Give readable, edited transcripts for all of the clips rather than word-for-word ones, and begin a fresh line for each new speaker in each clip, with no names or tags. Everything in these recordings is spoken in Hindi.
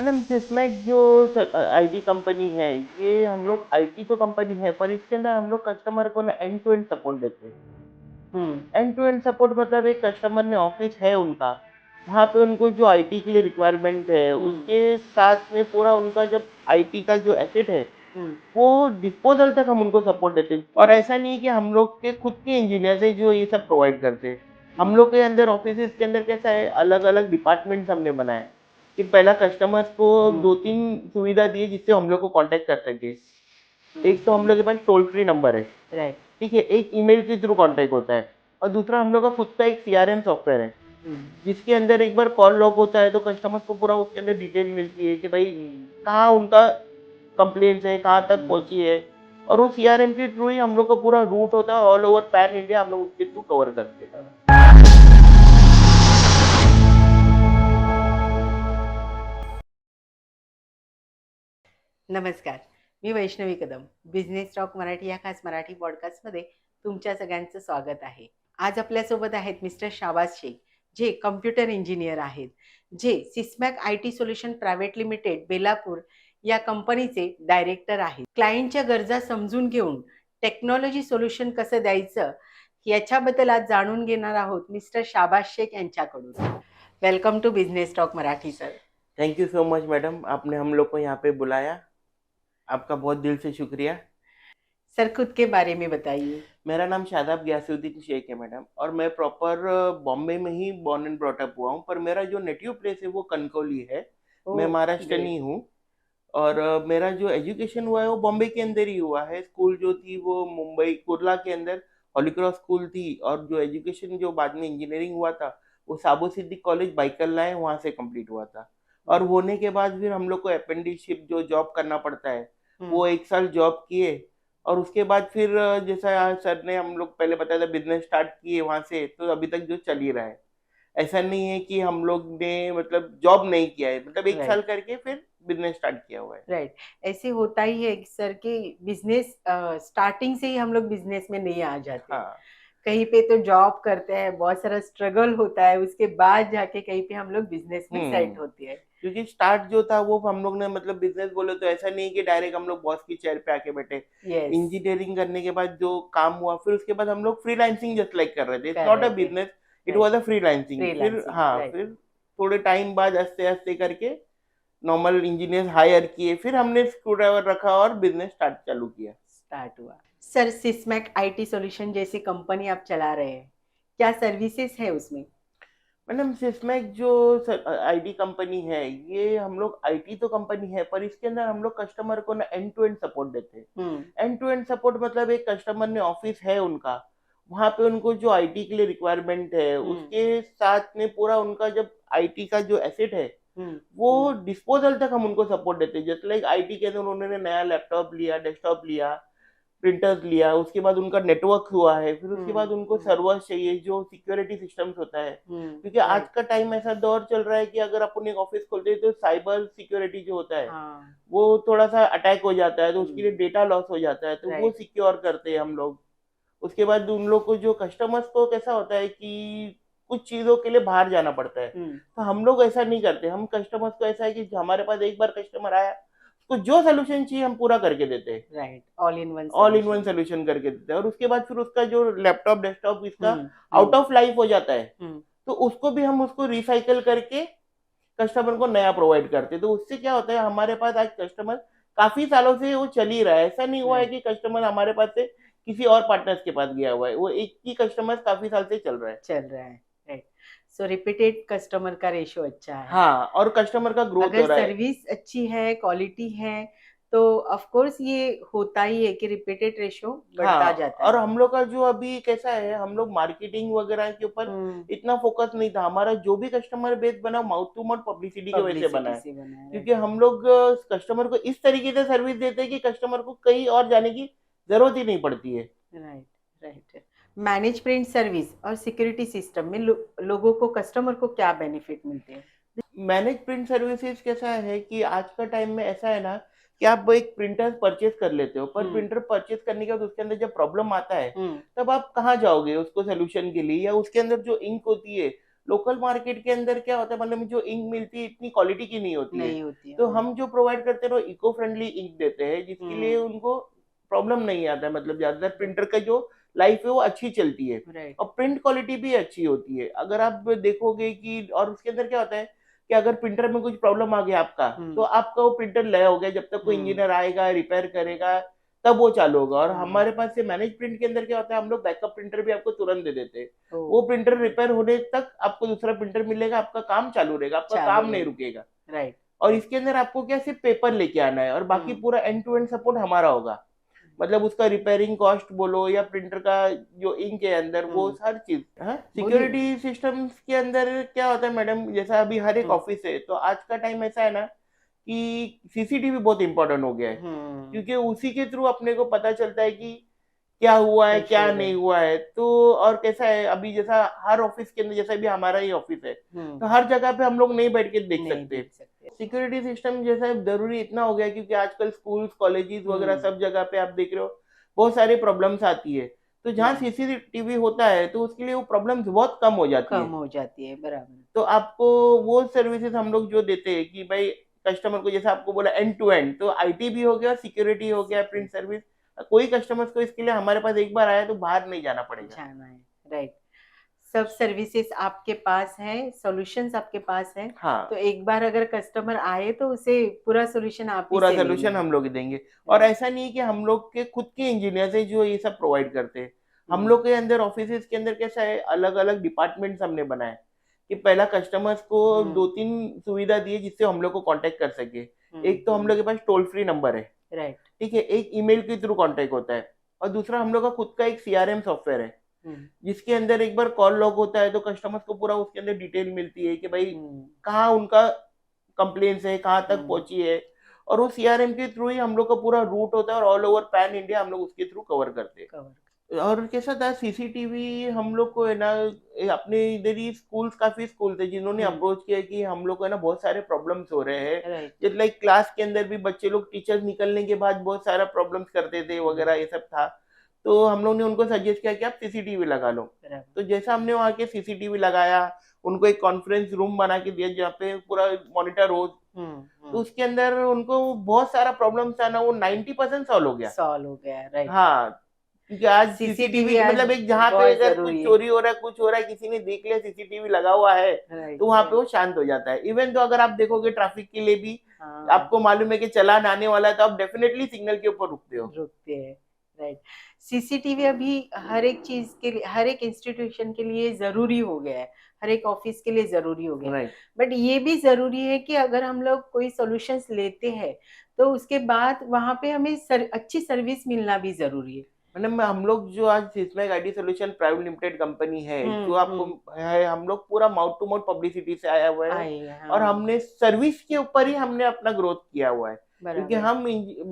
मैडम जिसमें जो आईटी कंपनी है, ये हम लोग आईटी तो कंपनी है, पर इसके अंदर हम लोग कस्टमर को ना एंड टू एंड सपोर्ट देते हैं। एंड टू एंड सपोर्ट मतलब एक कस्टमर में ऑफिस है उनका, वहाँ पे उनको जो आईटी के लिए रिक्वायरमेंट है, उसके साथ में पूरा उनका जब आईटी का जो एसेट है, वो डिस्पोजल तक हम उनको सपोर्ट देते हैं। और ऐसा नहीं है कि हम लोग के खुद के इंजीनियर्स है जो ये सब प्रोवाइड करते हैं। हम लोग के अंदर ऑफिस के अंदर कैसा है, अलग अलग डिपार्टमेंट्स हमने बनाए कि पहला कस्टमर्स को 2-3 सुविधा दी जिससे हम लोग को कांटेक्ट कर सके। एक तो हम लोग के पास टोल फ्री नंबर है, राइट, ठीक है, एक ईमेल के थ्रू कांटेक्ट होता है, और दूसरा हम लोग का खुद का एक सीआरएम सॉफ्टवेयर है, जिसके अंदर एक बार कॉल लॉग होता है तो कस्टमर्स को पूरा उसके अंदर डिटेल मिलती है कि भाई कहाँ उनका कंप्लेंट्स है, कहाँ तक पहुंची है, और वो सीआरएम के थ्रू ही हम लोग का पूरा रूट होता है, ऑल ओवर पैन इंडिया हम लोग उसके थ्रू कवर करते हैं।
नमस्कार. मी वैष्णवी कदम. बिझनेस टॉक मराठी या खास मराठी पॉडकास्टमध्ये तुमच्या सगळ्यांचं स्वागत आहे. आज आपल्यासोबत आहेत मिस्टर शाबाज शेख, जे कम्प्युटर इंजिनियर आहेत, जे सिस्मॅक IT solution private limited Belapur या कंपनीचे डायरेक्टर आहेत. क्लायंटच्या गरजा समजून घेऊन टेक्नॉलॉजी सोल्युशन कसं द्यायचं याच्याबद्दल आज जाणून घेणार आहोत मिस्टर शाबाज शेख यांच्याकडून. Welcome to Business Talk Marathi sir.
Thank you so much madam, आपने हम लोग को यहाँ पे बुलाया, आपका बहुत दिल से शुक्रिया।
सर खुद के बारे में बताइए.
मेरा नाम शादाब गयासुद्दीन शेख है मैडम, और मैं प्रॉपर बॉम्बे में ही बॉर्न एंड ब्रॉट अप हुआ हूँ, पर मेरा जो नेटिव प्लेस है वो कनकौली है। मैं महाराष्ट्रनी
ग्रेट.
हूँ। और मेरा जो एजुकेशन हुआ है वो बॉम्बे के अंदर ही हुआ है। स्कूल जो थी वो मुंबई कुर्ला के अंदर हॉली क्रॉस स्कूल थी, और जो एजुकेशन जो बाद में इंजीनियरिंग हुआ था वो साबो सिद्दीक कॉलेज बाइकल्ला है, वहाँ से कंप्लीट हुआ था। और होने के बाद फिर हम लोग को अप्रेंटिसशिप जो जॉब करना पड़ता है, वो 1 साल जॉब किए, और उसके बाद फिर जैसा सर ने हम लोग पहले बताया था बिजनेस स्टार्ट किए वहां से, तो अभी तक जो चल ही रहा है। ऐसा नहीं है कि हम लोग ने मतलब जॉब नहीं किया है, मतलब 1 साल
राइट.
करके फिर बिजनेस स्टार्ट किया हुआ है।
राइट. ऐसे होता ही है कि सर कि बिजनेस स्टार्टिंग से ही हम लोग बिजनेस में नहीं आ जाते.
हाँ।
कहीं पे तो जॉब करते हैं, बहुत सारा स्ट्रगल होता है, उसके बाद जाके कहीं पे हम लोग बिजनेस में सेट होते हैं.
क्योंकि स्टार्ट जो था वो हम लोग ने मतलब बिजनेस बोले तो ऐसा नहीं कि डायरेक्ट हम लोग बॉस की चेयर पे आके बैठे।
यस.
इंजीनियरिंग करने के बाद जो काम हुआ, फिर उसके बाद हम लोग फ्रीलांसिंग जस्ट लाइक कर रहे थे, इट्स
कर
नॉट अ
रहे थे.
Business, it
right.
Was a freelancing. फिर
फ्रीलांसिंग.
हाँ,
राइट.
फिर थोड़े टाइम बाद आस्ते आस्ते करके नॉर्मल इंजीनियर हायर किए, फिर हमने स्क्रू ड्राइवर रखा और बिजनेस स्टार्ट चालू किया।
स्टार्ट हुआ. सर सिस्मैक IT सोल्यूशन जैसी कंपनी आप चला रहे हैं, क्या सर्विसेज है उसमें?
मैडम सिस्मैक जो आईटी कंपनी है, ये हम लोग आईटी तो कंपनी है, पर इसके अंदर हम लोग कस्टमर को ना एंड टू एंड सपोर्ट देते हैं। एंड टू एंड सपोर्ट मतलब एक कस्टमर में ऑफिस है उनका, वहाँ पे उनको जो आईटी के लिए रिक्वायरमेंट है, उसके साथ में पूरा उनका जब आईटी का जो एसेट है, वो डिस्पोजल तक हम उनको सपोर्ट देते हैं। जैसे लाइक आईटी के अंदर उन्होंने नया लैपटॉप लिया, डेस्कटॉप लिया, प्रिंटर्स लिया, उसके बाद उनका नेटवर्क हुआ है, फिर उसके बाद उनको सर्वर्स चाहिए जो सिक्योरिटी सिस्टम्स होता है, क्योंकि आज का टाइम ऐसा दौर चल रहा है कि अगर अपन एक ऑफिस खोलते हैं तो साइबर सिक्योरिटी जो होता है, वो थोड़ा सा अटैक हो जाता है, तो उसके लिए डेटा लॉस हो जाता है, तो वो
Right.
सिक्योर करते हैं हम लोग। उसके बाद उन लोग को जो कस्टमर्स को कैसा होता है कि कुछ चीजों के लिए बाहर जाना पड़ता है, तो हम लोग ऐसा नहीं करते। हम कस्टमर्स को ऐसा है कि हमारे पास एक बार कस्टमर आया, उसको जो सोल्यूशन चाहिए हम पूरा करके देते हैं,
right.
All in one solution करके देते हैं। और उसके बाद फिर उसका जो लैपटॉप डेस्कटॉप इसका आउट ऑफ लाइफ हो जाता है, तो उसको भी हम उसको रिसाइकल करके कस्टमर को नया प्रोवाइड करते हैं। तो उससे क्या होता है, हमारे पास आज कस्टमर काफी सालों से वो चल ही रहा है। ऐसा नहीं हुआ है कि कस्टमर हमारे पास से किसी और पार्टनर्स के पास गया हुआ है, वो एक ही कस्टमर काफी साल से चल रहा है।
राइट. सो रिपीटेड कस्टमर का रेशियो अच्छा है.
हाँ, और कस्टमर का ग्रोथ हो
अगर
रहा है।
सर्विस अच्छी है, क्वालिटी है, तो ऑफ कोर्स ये होता ही है कि रिपीटेड रेशियो बढ़ता
हाँ,
जाता
और
है.
हम लोग का जो अभी कैसा है, हम लोग मार्केटिंग वगैरह के ऊपर इतना फोकस नहीं था। हमारा जो भी कस्टमर बेस बना माउथ टू माउथ पब्लिसिटी की वजह से बना है,
से बना है.
क्योंकि हम लोग कस्टमर को इस तरीके से सर्विस देते हैं कि कस्टमर को कहीं और जाने की जरूरत ही नहीं पड़ती है।
Right. Right. Manage print service और सिक्योरिटी सिस्टम में लोगों को, कस्टमर को क्या बेनिफिट मिलते हैं?
मैनेज प्रिंट सर्विसेज कैसा है कि आज का टाइम में ऐसा है ना कि आप एक प्रिंटर परचेज कर लेते हो, पर प्रिंटर परचेज करने के बाद उसके अंदर जब प्रॉब्लम आता है, तब आप कहाँ जाओगे उसको सोल्यूशन के लिए, या उसके अंदर जो इंक होती है लोकल मार्केट के अंदर क्या होता है, मतलब जो इंक मिलती है इतनी क्वालिटी की नहीं होती है।
नहीं होती है।
तो हम जो प्रोवाइड करते हैं वो इको फ्रेंडली इंक देते हैं, जिसके लिए उनको प्रॉब्लम नहीं आता है। मतलब ज्यादातर प्रिंटर का जो लाइफ है वो अच्छी चलती है
राइट।
और प्रिंट क्वालिटी भी अच्छी होती है। अगर आप देखोगे कि, और उसके अंदर क्या होता है कि अगर प्रिंटर में कुछ प्रॉब्लम आ गया आपका, तो आपका वो प्रिंटर नया हो गया, जब तक कोई इंजीनियर आएगा रिपेयर करेगा तब वो चालू होगा। और हमारे पास से मैनेज प्रिंट के अंदर क्या होता है, हम लोग बैकअप प्रिंटर भी आपको तुरंत दे देते हैं। वो प्रिंटर रिपेयर होने तक आपको दूसरा प्रिंटर मिलेगा, आपका काम चालू रहेगा, आपका काम नहीं रुकेगा।
राइट।
और इसके अंदर आपको क्या सिर्फ पेपर लेके आना है और बाकी पूरा एंड टू एंड सपोर्ट हमारा होगा। मतलब उसका रिपेयरिंग कॉस्ट बोलो या प्रिंटर का जो इंक है अंदर, वो हर चीज। सिक्योरिटी सिस्टम्स के अंदर क्या होता है मैडम, जैसा अभी हर एक ऑफिस है, तो आज का टाइम ऐसा है ना कि सीसीटीवी बहुत इंपॉर्टेंट हो गया है, क्योंकि उसी के थ्रू अपने को पता चलता है कि क्या हुआ है क्या नहीं हुआ है। तो और कैसा है, अभी जैसा हर ऑफिस के अंदर, जैसा भी हमारा ही ऑफिस है, तो हर जगह पे हम लोग नहीं बैठ के देख सकते। सिक्योरिटी सिस्टम जैसा जरूरी इतना हो गया है, क्योंकि आजकल स्कूल्स कॉलेजेस वगैरह सब जगह पे आप देख रहे हो बहुत सारी प्रॉब्लम्स आती है। तो जहाँ सीसीटीवी होता है तो उसके लिए वो प्रॉब्लम्स बहुत कम हो जाती है।
बराबर।
तो आपको वो सर्विसेज हम लोग जो देते हैं कि भाई कस्टमर को, जैसे आपको बोला एंड टू एंड, तो आईटी भी हो गया, सिक्योरिटी हो गया, प्रिंट सर्विस। कोई कस्टमर्स को इसके लिए हमारे पास एक बार आया तो बाहर नहीं जाना पड़ेगा।
जाना है। राइट। सब सर्विसेज आपके पास है, सॉल्यूशंस आपके पास है।
हाँ,
तो एक बार अगर कस्टमर आए तो उसे पूरा सोल्यूशन आप ही
पूरा
से
सोल्यूशन हम लोग ही देंगे। और ऐसा नहीं है कि हम लोग के खुद के इंजीनियर्स है जो ये सब प्रोवाइड करते हैं। हम लोग के अंदर ऑफिस के अंदर कैसा है, अलग अलग डिपार्टमेंट्स हमने बनाए कि पहला कस्टमर्स को 2-3 सुविधा दी है जिससे हम लोग को कांटेक्ट कर सके। एक तो हम लोग के पास टोल फ्री नंबर है,
राइट।
ठीक है, एक ईमेल के थ्रू कांटेक्ट होता है, और दूसरा हम लोग का खुद का एक सीआरएम सॉफ्टवेयर है, जिसके अंदर एक बार कॉल लॉग होता है तो कस्टमर्स को पूरा उसके अंदर डिटेल मिलती है कि भाई कहाँ उनका कंप्लेंट्स है, कहाँ तक पहुंची है। और वो सीआरएम के थ्रू ही हम लोग का पूरा रूट होता है और ऑल ओवर पैन इंडिया हम लोग उसके थ्रू कवर करते हैं। और कैसा था, सीसीटीवी हम लोग को है ना, अपने इधर ही स्कूल्स, काफी स्कूल थे जिन्होंने अप्रोच किया कि हम लोग को है ना बहुत सारे प्रॉब्लम्स हो रहे हैं। जैसे लाइक क्लास के अंदर भी बच्चे लोग टीचर्स निकलने के बाद बहुत सारा प्रॉब्लम्स करते थे वगैरह, ये सब था। तो हम लोग ने उनको सजेस्ट किया कि आप सीसीटीवी लगा लो। तो जैसा हमने वहाँ के सीसीटीवी लगाया, उनको एक कॉन्फ्रेंस रूम बना के दिया जहाँ पे पूरा मॉनिटर हो, तो उसके अंदर उनको बहुत सारा प्रॉब्लम था ना, वो 90% सॉल्व हो गया।
राइट।
हाँ, क्योंकि आज सीसीटीवी मतलब एक जहाँ पे अगर कुछ चोरी हो रहा है, कुछ हो रहा है, किसी ने देख लिया सीसीटीवी लगा हुआ है, तो वहाँ पे वो शांत हो जाता है। इवन तो अगर आप देखोगे ट्रैफिक के लिए भी, आपको मालूम है कि चालान आने वाला है तो आप डेफिनेटली सिग्नल के ऊपर रुकते
हैं। राइट। सीसीटीवी अभी हर एक चीज के लिए, हर एक इंस्टीट्यूशन के लिए जरूरी हो गया है, हर एक ऑफिस के लिए जरूरी हो गया है। बट ये भी जरूरी है कि अगर हम लोग कोई सॉल्यूशंस लेते हैं तो उसके बाद वहां पे हमें अच्छी सर्विस मिलना भी जरूरी है।
मतलब हम लोग जो आज Sysmac IT solution private limited company है, जो आपको है, हम लोग पूरा माउथ टू माउथ पब्लिसिटी से आया हुआ है। और हमने सर्विस के ऊपर ही हमने अपना ग्रोथ किया हुआ है, क्योंकि हम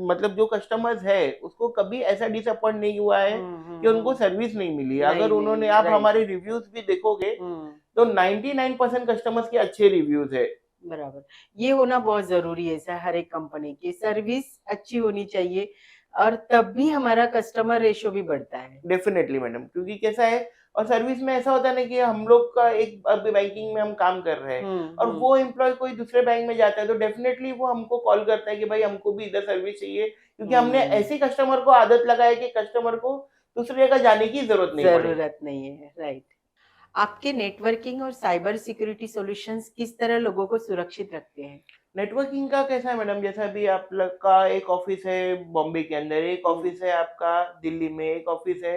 मतलब जो कस्टमर्स है उसको कभी ऐसा डिसअपॉइंट नहीं हुआ है कि उनको सर्विस नहीं मिली है। अगर उन्होंने, आप हमारे रिव्यूज भी देखोगे तो 99% कस्टमर्स के अच्छे रिव्यूज है।
बराबर, ये होना बहुत जरूरी है सर, हर एक कंपनी की सर्विस अच्छी होनी चाहिए और तब भी हमारा कस्टमर रेशो भी बढ़ता है।
डेफिनेटली मैडम, क्योंकि कैसा है, और सर्विस में ऐसा होता है ना कि हम लोग का एक, अभी बैंकिंग में हम काम कर रहे हैं और वो एम्प्लॉय कोई दूसरे बैंक में जाता है तो डेफिनेटली वो हमको कॉल करता है कि भाई हमको भी इधर सर्विस चाहिए, क्योंकि हमने ऐसे कस्टमर को आदत लगाया कि कस्टमर को दूसरी जगह जाने की जरूरत
नहीं है। राइट। आपके नेटवर्किंग और साइबर सिक्योरिटी सॉल्यूशंस किस तरह लोगों को सुरक्षित रखते हैं?
नेटवर्किंग का कैसा है मैडम, जैसा भी आप लोग का एक ऑफिस है बॉम्बे के अंदर, एक ऑफिस है आपका दिल्ली में, एक ऑफिस है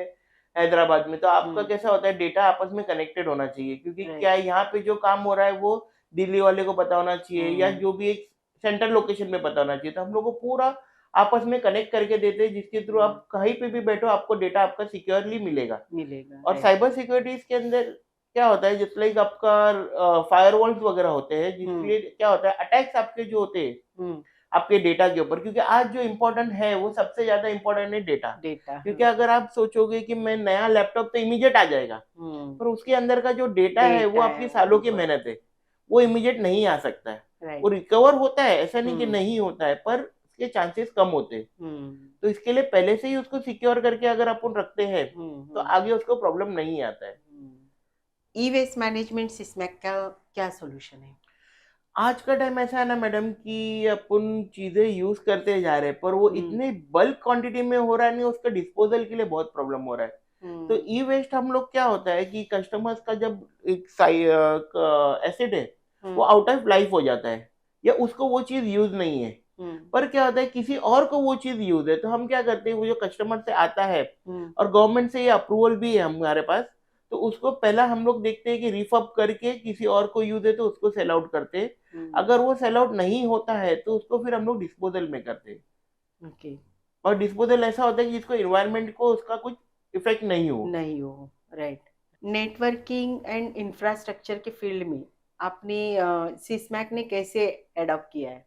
हैदराबाद में, तो आपका कैसा होता है, डेटा आपस में कनेक्टेड होना चाहिए, क्योंकि क्या है, यहाँ पे जो काम हो रहा है वो दिल्ली वाले को पता होना चाहिए, या जो भी एक सेंट्रल लोकेशन में पता होना चाहिए। तो हम लोग को पूरा आपस में कनेक्ट करके देते हैं, जिसके थ्रू आप कहीं पे भी बैठो आपको डेटा आपका सिक्योरली मिलेगा। और साइबर सिक्योरिटी के अंदर क्या होता है, जिस लाइक आपका फायरवॉल्स वगैरह होते हैं, जिसके क्या होता है, अटैक्स आपके जो होते हैं आपके डेटा के ऊपर, क्योंकि आज जो इम्पोर्टेंट है वो सबसे ज्यादा इम्पोर्टेंट है डेटा। क्योंकि अगर आप सोचोगे कि मैं नया लैपटॉप तो इमीडिएट आ जाएगा, पर उसके अंदर का जो डेटा है वो आपकी सालों की मेहनत है, वो इमीडिएट नहीं आ सकता है। वो रिकवर होता है, ऐसा नहीं कि नहीं होता है, पर उसके चांसेस कम होते हैं। तो इसके लिए पहले से ही उसको सिक्योर करके अगर अपन रखते हैं तो आगे उसको प्रॉब्लम नहीं आता है।
ई वेस्ट मैनेजमेंट सिस्मैक का क्या सोल्यूशन है?
आज का टाइम ऐसा है ना मैडम कि अपन चीजें यूज करते जा रहे हैं पर वो
हम्म,
इतने बल्क क्वांटिटी में हो रहा है नहीं, उसका डिस्पोजल के लिए बहुत प्रॉब्लम हो रहा है। तो
हम्म,
ई वेस्ट हम लोग क्या होता है कि कस्टमर्स का जब एक एसिड है वो
हम्म,
आउट ऑफ लाइफ हो जाता है या उसको वो चीज यूज नहीं है,
हम्म,
पर क्या होता है किसी और को वो चीज यूज है, तो हम क्या करते हैं वो जो कस्टमर से आता है
हम्म,
और गवर्नमेंट से ये अप्रूवल भी है हमारे पास, तो उसको पहला हम लोग देखते हैं कि रिफअप करके किसी और को यूज है तो उसको सेल आउट करते हैं।
हम्म,
अगर वो सेल आउट नहीं होता है तो उसको फिर हम लोग डिस्पोजल में करते हैं।
ओके,
और डिस्पोजल ऐसा होता है कि जिसको इन्वायरमेंट को उसका कुछ इफेक्ट नहीं हो।
नहीं हो, राइट। नेटवर्किंग एंड इंफ्रास्ट्रक्चर के फील्ड में आपने सिस्मैक ने कैसे एडॉप्ट किया है?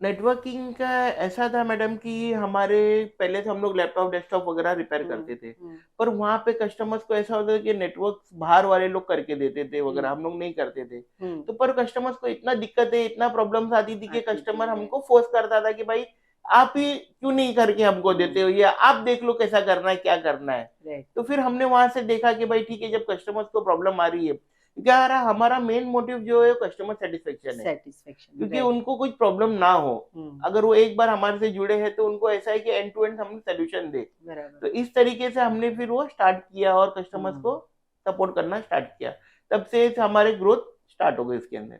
नेटवर्किंग का ऐसा था मैडम कि हमारे पहले से हम लोग लैपटॉप डेस्कटॉप वगैरह रिपेयर
हम्म,
करते थे,
हम्म,
पर वहाँ पे कस्टमर्स को ऐसा होता था कि नेटवर्क बाहर वाले लोग करके देते थे वगैरह,
हम्म,
हम लोग नहीं करते थे।
हम्म,
तो पर कस्टमर्स को इतना दिक्कत है, इतना प्रॉब्लम्स आती थी कि
आती थी,
कस्टमर
राइट।
हमको फोर्स करता था कि भाई आप ही क्यों नहीं करके हमको देते
हम्म,
हो, या आप देख लो कैसा करना है क्या करना है।
राइट।
तो फिर हमने वहां से देखा कि भाई ठीक है, जब कस्टमर्स को प्रॉब्लम आ रही है, क्या आ रहा, हमारा मेन मोटिव जो है कस्टमर सेटिस्फेक्शन है,
सेटिस्फेक्शन,
क्योंकि
राइट।
उनको कुछ प्रॉब्लम ना हो।
हम्म,
अगर वो एक बार हमारे से जुड़े हैं तो उनको ऐसा है कि एंड टू एंड हम सोल्यूशन दे।
बराबर।
तो इस तरीके से हमने फिर वो स्टार्ट किया और कस्टमर्स
हम्म।
को सपोर्ट करना स्टार्ट किया। तब से हमारे ग्रोथ स्टार्ट हो गई इसके अंदर।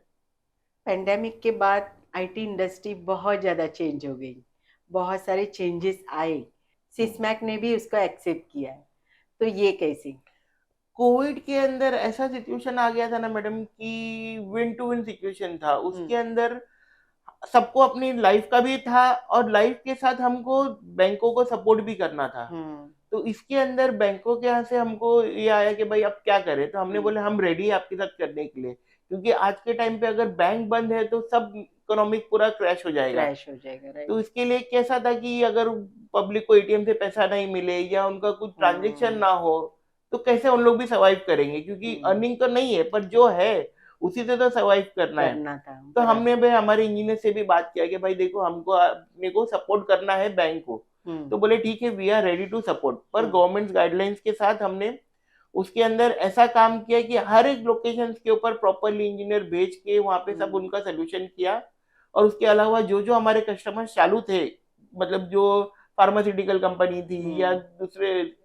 पेंडेमिक के बाद आईटी इंडस्ट्री बहुत ज़्यादा चेंज हो गई, बहुत सारे चेंजेस आए। सिस्मैक ने भी उसको एक्सेप्ट किया है, तो ये कैसे?
कोविड के अंदर ऐसा सिचुएशन आ गया था ना मैडम कि विन टू विन सिचुएशन था
हम्म,
उसके अंदर। सबको अपनी लाइफ का भी था और लाइफ के साथ हमको बैंकों को सपोर्ट भी करना था।
हम्म,
तो इसके अंदर बैंकों के यहाँ से हमको ये आया कि भाई अब क्या करें, तो हमने
हम्म,
बोले हम रेडी है आपके साथ करने के लिए, क्योंकि आज के टाइम पे अगर बैंक बंद है तो सब इकोनॉमिक पूरा क्रैश हो जाएगा।
क्रैश हो जाएगा, राइट।
तो इसके लिए कैसा था कि अगर पब्लिक को एटीएम से पैसा नहीं मिले या उनका कुछ ट्रांजेक्शन
हम्म,
ना हो तो कैसे उन लोग भी सर्वाइव करेंगे, क्योंकि
हम्म,
अर्निंग तो नहीं है पर जो है उसी से तो सर्वाइव करना है।
करना था,
तो हमने
बराबर।
भी हमारे इंजीनियर से भी बात किया कि भाई देखो हमको अपने को सपोर्ट करना है बैंक को।
हम्म,
तो बोले ठीक है we are ready to support, पर
हम्म,
गवर्नमेंट गाइडलाइंस के साथ हमने उसके अंदर ऐसा काम किया कि हर एक लोकेशन के ऊपर प्रॉपरली इंजीनियर भेज के वहां पे सब
हम्म,
उनका सोल्यूशन किया। और उसके अलावा जो जो हमारे कस्टमर चालू थे, मतलब जो फार्मास्यूटिकल कंपनी थी या
हम्म,
दूसरे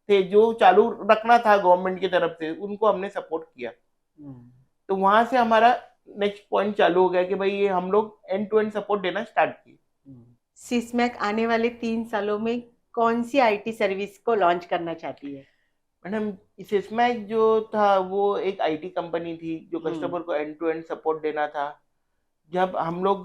थे जो चालू रखना था गवर्नमेंट की तरफ से, उनको हमने सपोर्ट किया।
हम्म,
तो वहां से हमारा नेक्स्ट पॉइंट चालू हो गया कि भाई ये हम लोग एंड टू एंड सपोर्ट देना स्टार्ट किए।
हम्म। सिस्मैक आने वाले 3 सालों में कौन सी आईटी सर्विस को लॉन्च करना चाहती है?
मैडम सिस्मैक जो था वो एक आईटी कंपनी थी जो
हम्म,
कस्टमर को एंड टू एंड सपोर्ट देना था। जब हम लोग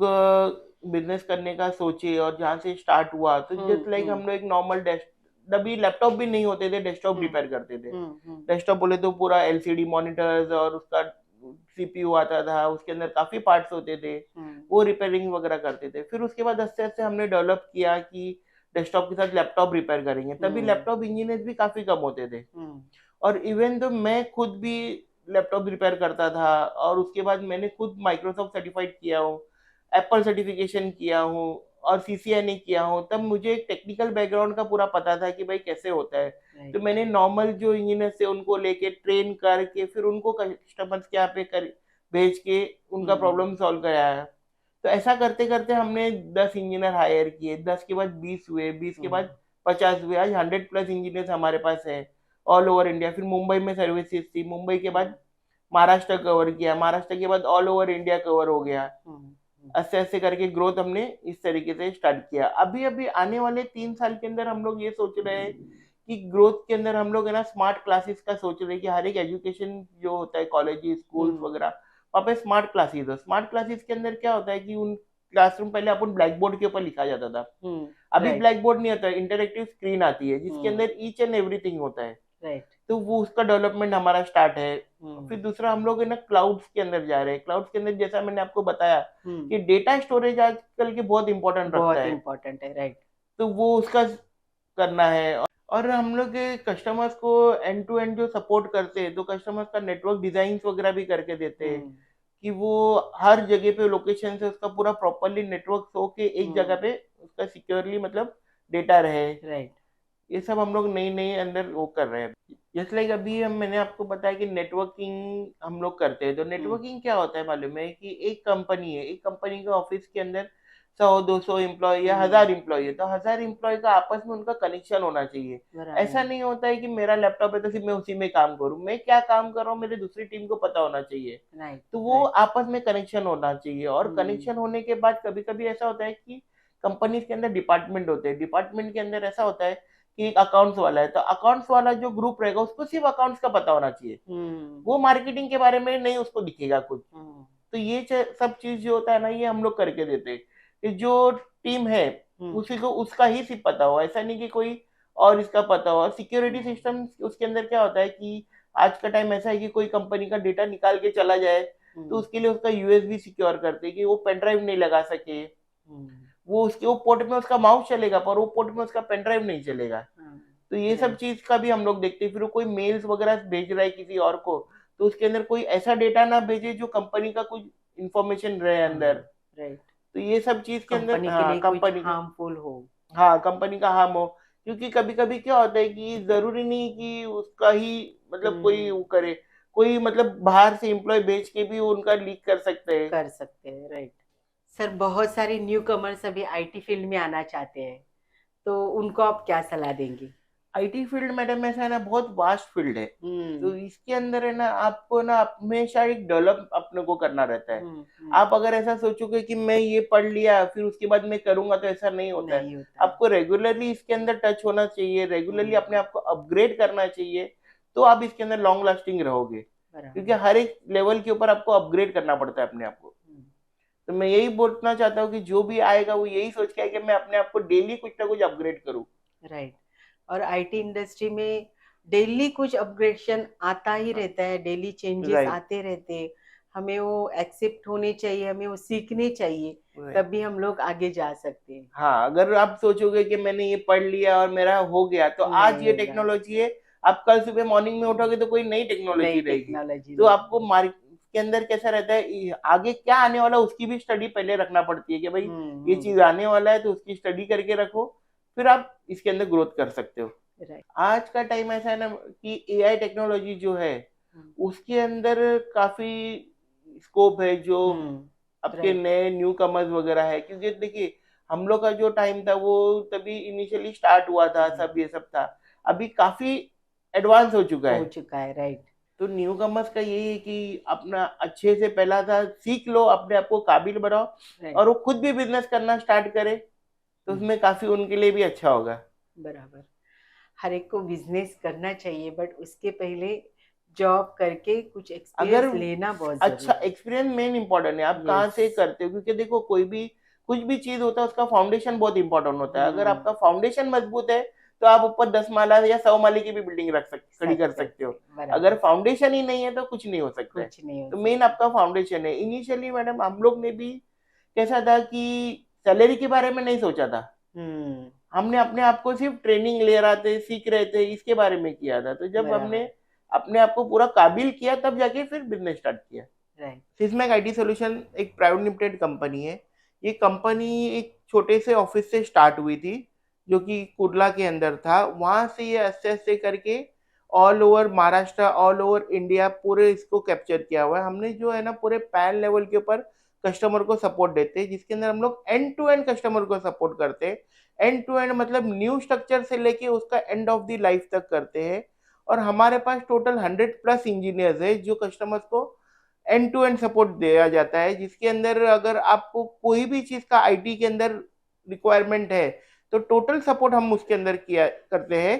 बिजनेस करने का सोचे और जहाँ से स्टार्ट हुआ तो
हम्म,
जस्ट लाइक
हम्म,
हम लोग एक नॉर्मल डेस्क, अभी लैपटॉप भी नहीं होते थे, डेस्कटॉप
हम्म,
रिपेयर करते थे।
हम्म, हम्म,
डेस्कटॉप बोले तो पूरा एलसीडी मॉनिटर्स और उसका सीपीयू आता था, उसके अंदर काफी पार्ट्स होते थे,
हम्म,
वो रिपेयरिंग वगैरह करते थे। फिर उसके बाद आस्ते आस्ते हमने डेवलप किया कि डेस्कटॉप के साथ लैपटॉप रिपेयर करेंगे, तभी
हम्म,
लैपटॉप इंजीनियर भी काफी कम होते थे।
हम्म,
और इवन तो मैं खुद भी लैपटॉप रिपेयर करता था, और उसके बाद मैंने खुद माइक्रोसॉफ्ट सर्टिफाइड किया हूँ, एप्पल सर्टिफिकेशन किया हूँ और सीसीएनए किया हूँ, तब मुझे एक टेक्निकल बैकग्राउंड का पूरा पता था कि भाई कैसे होता है। तो
राइट।
मैंने नॉर्मल जो इंजीनियर से उनको लेके ट्रेन करके फिर उनको कस्टमर्स के यहाँ पे भेज के उनका
हम्म,
प्रॉब्लम सॉल्व कराया। तो ऐसा करते करते हमने 10 इंजीनियर हायर किए, 10 के बाद 20 हुए, 20 के
हम्म,
बाद 50 हुए, आज 100+ इंजीनियर्स हमारे पास है ऑल ओवर इंडिया। फिर मुंबई में सर्विसेज थी, मुंबई के
हम्म,
बाद महाराष्ट्र कवर किया, महाराष्ट्र के बाद ऑल ओवर इंडिया कवर हो गया।
हम्म,
ऐसे ऐसे करके ग्रोथ हमने इस तरीके से स्टार्ट किया। अभी अभी आने वाले 3 साल के अंदर हम लोग ये सोच रहे हैं कि ग्रोथ के अंदर हम लोग है ना स्मार्ट क्लासेस का सोच रहे हैं कि हर एक एजुकेशन जो होता है कॉलेज स्कूल्स
हम्म,
वगैरह वहाँ पे स्मार्ट क्लासेस हो। स्मार्ट क्लासेस के अंदर क्या होता है कि उन क्लासरूम पहले अपन ब्लैक बोर्ड के ऊपर लिखा जाता था, अभी
राइट।
ब्लैक बोर्ड नहीं होता, इंटरेक्टिव स्क्रीन आती है जिसके
हम्म,
अंदर ईच एंड एवरीथिंग होता है।
राइट।
तो वो उसका डेवलपमेंट हमारा स्टार्ट है।
हम्म,
फिर दूसरा हम लोग है ना क्लाउड्स के अंदर जा रहे हैं। क्लाउड्स के अंदर जैसा मैंने आपको बताया
हम्म,
कि डेटा स्टोरेज आजकल के बहुत इंपॉर्टेंट रखता
बहुत
है,
इम्पोर्टेंट है, राइट।
तो वो उसका करना है। और हम लोग कस्टमर्स को एंड टू एंड जो सपोर्ट करते हैं तो कस्टमर्स का नेटवर्क डिजाइन वगैरह भी करके देते हैं
हम्म,
कि वो हर जगह पे लोकेशन से उसका पूरा प्रॉपरली नेटवर्क हो के एक जगह
हम्म,
पे उसका सिक्योरली मतलब डेटा रहे।
राइट।
ये सब हम लोग नई नई अंदर वो कर रहे हैं। जैसे लाइक अभी मैंने आपको बताया कि नेटवर्किंग हम लोग करते हैं, तो नेटवर्किंग क्या होता है मालूम है कि एक कंपनी है, एक कंपनी के ऑफिस के अंदर 100-200 एम्प्लॉय या 1000 एम्प्लॉय है, तो 1000 एम्प्लॉय का आपस में उनका कनेक्शन होना चाहिए। ऐसा नहीं होता है कि मेरा लैपटॉप है तो सिर्फ मैं उसी में काम करूं, मैं क्या काम कर रहा हूँ मेरे दूसरी टीम को पता होना चाहिए। तो वो आपस में कनेक्शन होना चाहिए, और कनेक्शन होने के बाद कभी कभी ऐसा होता है कि कंपनी के अंदर डिपार्टमेंट होते हैं, डिपार्टमेंट के अंदर ऐसा होता है कि एक अकाउंट्स वाला है, तो अकाउंट्स वाला जो ग्रुप रहेगा उसको सिर्फ अकाउंट्स का पता होना चाहिए, वो मार्केटिंग के बारे में नहीं उसको दिखेगा कुछ। तो ये सब चीज जो होता है ना, ये हम लोग करके देते हैं कि जो टीम है उसी को उसका ही सिर्फ पता हो, ऐसा नहीं कि कोई और इसका पता हो। और सिक्योरिटी सिस्टम उसके अंदर क्या होता है कि आज का टाइम ऐसा है कि कोई कंपनी का डेटा निकाल के चला जाए तो उसके लिए उसका यूएसबी सिक्योर करते हैं कि वो पेन ड्राइव नहीं लगा सके, वो उसके वो पोर्ट में उसका माउस चलेगा पर वो पोर्ट में उसका पेन ड्राइव नहीं चलेगा। तो ये सब चीज का भी हम लोग देखते हैं। फिर वो कोई मेल्स वगैरह भेज रहा है किसी और को, तो उसके अंदर कोई ऐसा डेटा ना भेजे जो कंपनी का कुछ इंफॉर्मेशन रहे अंदर।
राइट,
तो ये सब चीज के अंदर
कंपनी के लिए कुछ
कंपनी का
हार्मफुल हो।
हाँ कंपनी का हार्म हो, क्योंकि कभी कभी क्या होता है कि जरूरी नहीं कि उसका ही मतलब कोई वो करे, कोई मतलब बाहर से एम्प्लॉय भेज के भी वो उनका लीक कर सकते हैं।
Right sir. बहुत सारे न्यू कमर्स अभी आईटी फील्ड में आना चाहते हैं, तो उनको आप क्या सलाह देंगे?
आईटी फील्ड मैडम ऐसा है ना, बहुत वास्ट फील्ड है, तो इसके अंदर है ना आपको ना हमेशा एक डेवलप अपने को करना रहता है। आप अगर ऐसा सोचोगे कि मैं ये पढ़ लिया फिर उसके बाद मैं करूंगा, तो ऐसा नहीं होता है। आपको रेगुलरली इसके अंदर टच होना चाहिए, रेगुलरली अपने आप को अपग्रेड करना चाहिए, तो आप इसके अंदर लॉन्ग लास्टिंग रहोगे, क्योंकि हर एक लेवल के ऊपर आपको अपग्रेड करना पड़ता है अपने आप को। तो मैं यही बोलना चाहता हूँ कि जो भी आएगा वो यही सोच के आए कि मैं अपने आप को डेली कुछ ना कुछ अपग्रेड करूँ।
राइट, और आईटी इंडस्ट्री में डेली कुछ अपग्रेडेशन आता ही रहता है, डेली चेंजेस आते रहते हैं, हमें वो एक्सेप्ट होने चाहिए, हमें वो सीखने चाहिए, तभी हम लोग आगे जा सकते हैं।
हाँ, अगर आप सोचोगे कि मैंने ये पढ़ लिया और मेरा हो गया, तो आज ये टेक्नोलॉजी है, आप कल सुबह मॉर्निंग में उठोगे तो कोई नई टेक्नोलॉजी रहेगी। तो आपको मार्केट के अंदर कैसा रहता है, आगे क्या आने वाला उसकी भी स्टडी पहले रखना पड़ती है कि भाई ये चीज आने वाला है, तो उसकी स्टडी करके रखो, फिर आप इसके अंदर ग्रोथ कर सकते हो। आज का टाइम ऐसा है ना कि एआई टेक्नोलॉजी जो है उसके अंदर काफी स्कोप है, जो आपके नए न्यू कमर्स वगैरह है, क्योंकि देखिए हम लोग का जो टाइम था वो तभी इनिशियली स्टार्ट हुआ था, सब ये सब था, अभी काफी एडवांस हो चुका है।
राइट,
तो न्यू कमर्स का यही है कि अपना अच्छे से पहला था सीख लो, अपने आप को काबिल बनाओ, और वो खुद भी बिजनेस करना स्टार्ट करे, तो उसमें काफी उनके लिए भी अच्छा होगा।
बराबर, हर एक को बिजनेस करना चाहिए, बट उसके पहले जॉब करके कुछ एक्सपीरियंस लेना बहुत
अच्छा एक्सपीरियंस मेन इंपॉर्टेंट है, आप कहाँ से करते हो, क्योंकि देखो कोई भी कुछ भी चीज होता है उसका फाउंडेशन बहुत इंपॉर्टेंट होता है। अगर आपका फाउंडेशन मजबूत है तो आप ऊपर 10 माला या 100 माले की भी बिल्डिंग खड़ी कर सकते हो। अगर फाउंडेशन ही नहीं है तो कुछ नहीं हो सकता है। तो मेन आपका फाउंडेशन है। इनिशियली मैडम हम लोग ने भी कैसा था कि सैलरी के बारे में नहीं सोचा था, हमने अपने आप को सिर्फ ट्रेनिंग ले रहे थे, सीख रहे थे, इसके बारे में किया था। तो जब हमने अपने आप को पूरा काबिल किया तब जाके फिर बिजनेस स्टार्ट किया। सिस्मैक आईटी सॉल्यूशन एक प्राइवेट लिमिटेड कंपनी है। ये कंपनी एक छोटे से ऑफिस से स्टार्ट हुई थी जो कि कुर्ला के अंदर था। वहां से ये ऐसे ऐसे करके all over Maharashtra, all over India पूरे इसको कैप्चर किया हुआ है हमने। जो है ना पूरे पैन लेवल के ऊपर कस्टमर को सपोर्ट देते हैं, जिसके अंदर हम लोग एंड टू एंड कस्टमर को सपोर्ट करते हैं। एंड टू एंड मतलब न्यू स्ट्रक्चर से लेके उसका एंड ऑफ द लाइफ तक करते हैं। और हमारे पास टोटल 100+ इंजीनियर्स है जो कस्टमर्स को एंड टू एंड सपोर्ट दिया जाता है, जिसके अंदर अगर आपको कोई भी चीज का आईटी के अंदर रिक्वायरमेंट है तो टोटल सपोर्ट हम उसके अंदर किया करते हैं।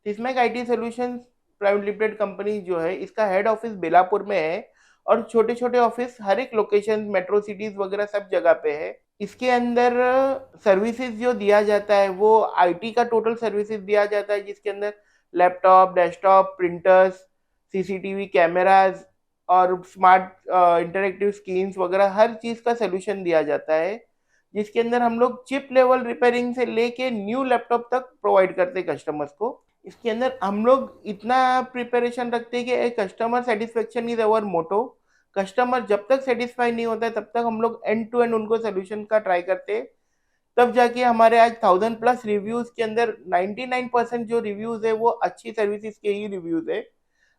Sysmac IT solutions private limited company जो है इसका हेड ऑफिस बेलापुर में है, और छोटे छोटे ऑफिस हर एक लोकेशन मेट्रो सिटीज वगैरह सब जगह पे है। इसके अंदर सर्विसेज जो दिया जाता है वो आईटी का टोटल सर्विसेज दिया जाता है, जिसके अंदर laptop, desktop, printers, CCTV cameras और स्मार्ट इंटरेक्टिव स्क्रीन्स वगैरह हर चीज का सोल्यूशन दिया जाता है, जिसके अंदर हम लोग चिप लेवल रिपेयरिंग से लेके न्यू लैपटॉप तक प्रोवाइड करते हैं कस्टमर्स को। इसके अंदर हम लोग इतना प्रिपरेशन रखते हैं कि customer satisfaction is our motto. Customer जब तक सेटिस्फाई नहीं होता है तब तक हम लोग एंड टू एंड उनको सोल्यूशन का ट्राई करते हैं, तब जाके हमारे आज 1000+ रिव्यूज के अंदर 99% जो रिव्यूज है वो अच्छी सर्विसेज के ही रिव्यूज है।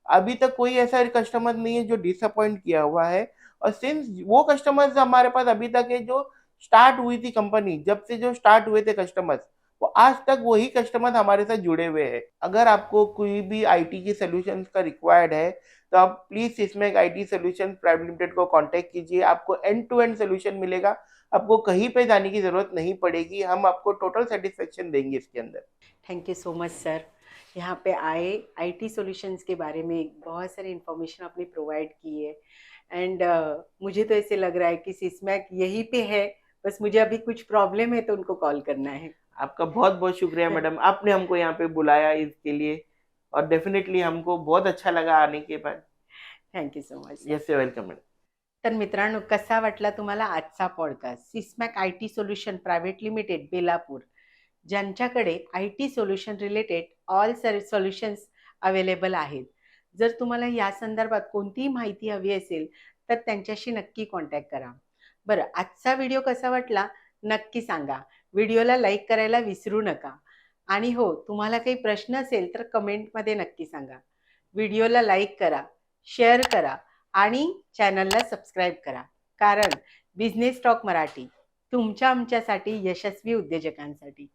अभी तक कोई ऐसा कस्टमर नहीं है जो डिसअपॉइंट किया हुआ है। और सिंस वो कस्टमर्स हमारे पास अभी तक है जो स्टार्ट हुई थी कंपनी, जब से जो स्टार्ट हुए थे कस्टमर्स, वो आज तक वही कस्टमर्स हमारे साथ जुड़े हुए हैं। अगर आपको कोई भी आईटी की सोल्यूशंस का रिक्वायर्ड है तो आप प्लीज इसमें आईटी सोल्यूशन प्राइवेट लिमिटेड को कांटेक्ट कीजिए। आपको एंड टू एंड सोल्यूशन मिलेगा, आपको कहीं पे जाने की जरूरत नहीं पड़ेगी। हम आपको टोटल सेटिस्फेक्शन देंगे इसके अंदर।
Thank you so much sir. यहाँ पे आए आईटी सॉल्यूशंस के बारे में बहुत सारी इन्फॉर्मेशन आपने प्रोवाइड की है। एंड मुझे तो ऐसे लग रहा है कि सिस्मैक यहीं पे है, बस मुझे अभी कुछ प्रॉब्लम है तो उनको कॉल करना है।
आपका बहुत बहुत शुक्रिया मैडम, आपने हमको यहाँ पे बुलाया इसके लिए, और डेफिनेटली हमको बहुत अच्छा लगा आने के बाद।
Thank you so much.
Yes welcome madam.
तर मित्रांनो, कसा वाटला तुम्हाला आजचा podcast? Sysmac I T solution private limited Belapur, ज्यांच्याकडे I T solution related all solutions available आहेत. जर तुम्हाला या संदर्भात कोणतीही माहिती हवी असेल तर त्यांच्याशी नक्की कॉन्टॅक्ट करा. बरं, आजचा व्हिडिओ कसा वाटला नक्की सांगा. व्हिडिओला लाईक करायला विसरू नका. आणि हो, तुम्हाला काही प्रश्न असेल तर कमेंटमध्ये नक्की सांगा. व्हिडिओला लाईक करा, शेअर करा आणि चॅनलला सबस्क्राईब करा. कारण बिझनेस टॉक मराठी तुमच्या आमच्यासाठी, यशस्वी उद्योजकांसाठी.